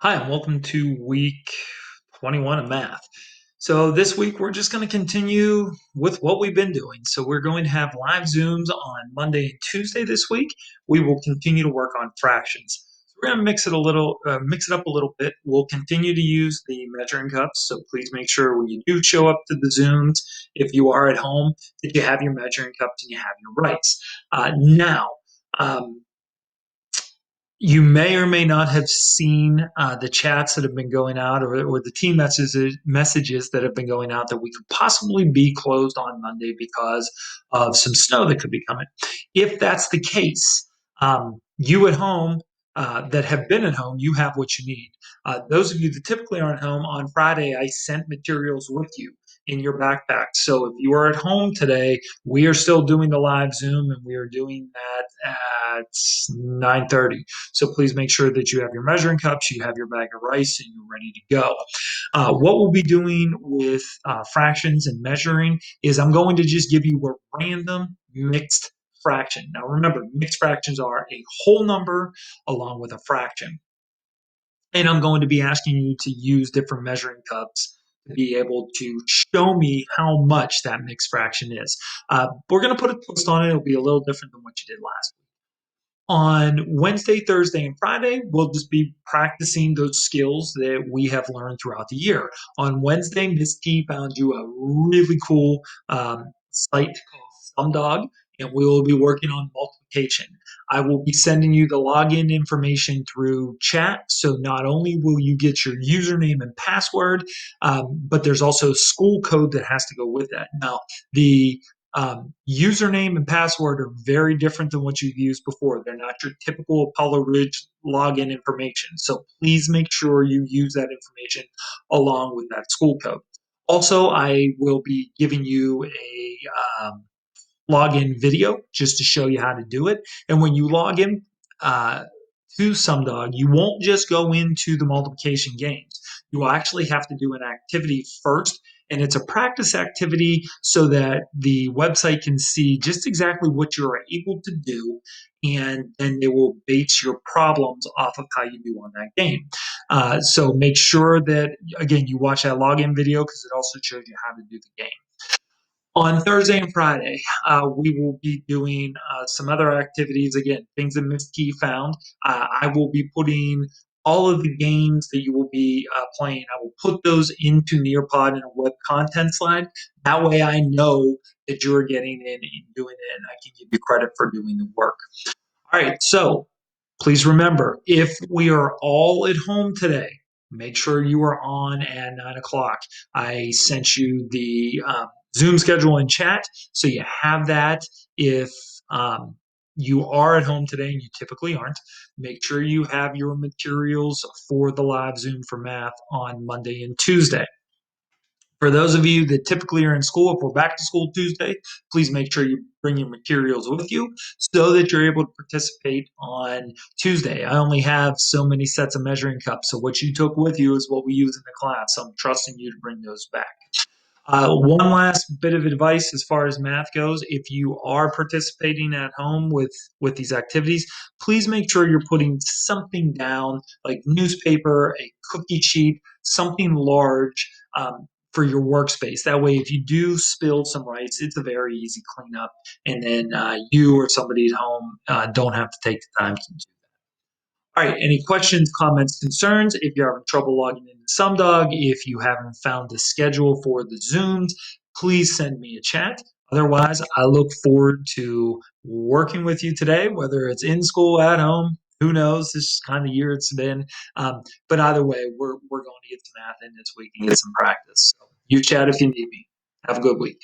Hi, and welcome to week 21 of math. So, this week we're just going to continue with what we've been doing. So, we're going to have live Zooms on Monday and Tuesday this week. We will continue to work on fractions. So we're going to mix it up a little bit. We'll continue to use the measuring cups. So, please make sure when you do show up to the Zooms, if you are at home, that you have your measuring cups and you have your rights. Now, um, you may or may not have seen the chats that have been going out or the team messages that have been going out that we could possibly be closed on Monday because of some snow that could be coming. If that's the case, you at home that have been at home, you have what you need. Those of you that typically aren't home, on Friday, I sent materials with you in your backpack. So if you are at home today, we are still doing the live Zoom and we are doing that at 9:30. So please make sure that you have your measuring cups, you have your bag of rice, and you're ready to go. What we'll be doing with fractions and measuring is I'm going to just give you a random mixed fraction. Now remember, mixed fractions are a whole number along with a fraction. And I'm going to be asking you to use different measuring cups to be able to show me how much that mixed fraction is. We're going to put a twist on it. It'll be a little different than what you did last week. On Wednesday, Thursday, and Friday, we'll just be practicing those skills that we have learned throughout the year. On Wednesday, Miss T found you a really cool site called SumDog, and we will be working on multiplication. I will be sending you the login information through chat. So not only will you get your username and password, but there's also school code that has to go with that. Now, the username and password are very different than what you've used before. They're not your typical Apollo Ridge login information. So please make sure you use that information along with that school code. Also, I will be giving you a login video just to show you how to do it. And when you log in uh, to SumDog, you won't just go into the multiplication games. You will actually have to do an activity first, and it's a practice activity so that the website can see just exactly what you're able to do, and then they will base your problems off of how you do on that game. So make sure that, again, you watch that login video because it also shows you how to do the game. On Thursday and Friday, we will be doing some other activities. Again, things that Miss Key found. I will be putting all of the games that you will be playing. I will put those into Nearpod in a web content slide. That way, I know that you're getting in and doing it, and I can give you credit for doing the work. All right, so please remember, if we are all at home today, make sure you are on at 9 o'clock. I sent you the Zoom schedule in chat, so you have that. If you are at home today and you typically aren't, make sure you have your materials for the live Zoom for math on Monday and Tuesday. For those of you that typically are in school, if we're back to school Tuesday, please make sure you bring your materials with you so that you're able to participate on Tuesday. I only have so many sets of measuring cups, so what you took with you is what we use in the class. So I'm trusting you to bring those back. One last bit of advice as far as math goes: if you are participating at home with these activities, please make sure you're putting something down, like newspaper, a cookie sheet, something large, for your workspace. That way, if you do spill some rice, it's a very easy cleanup, and then you or somebody at home don't have to take the time to do. All right, any questions, comments, concerns? If you're having trouble logging into SumDog, if you haven't found the schedule for the Zooms, please send me a chat. Otherwise, I look forward to working with you today, whether it's in school, at home, who knows, this is kind of year it's been. But either way, we're going to get some math in this week and get some practice. So you chat if you need me. Have a good week.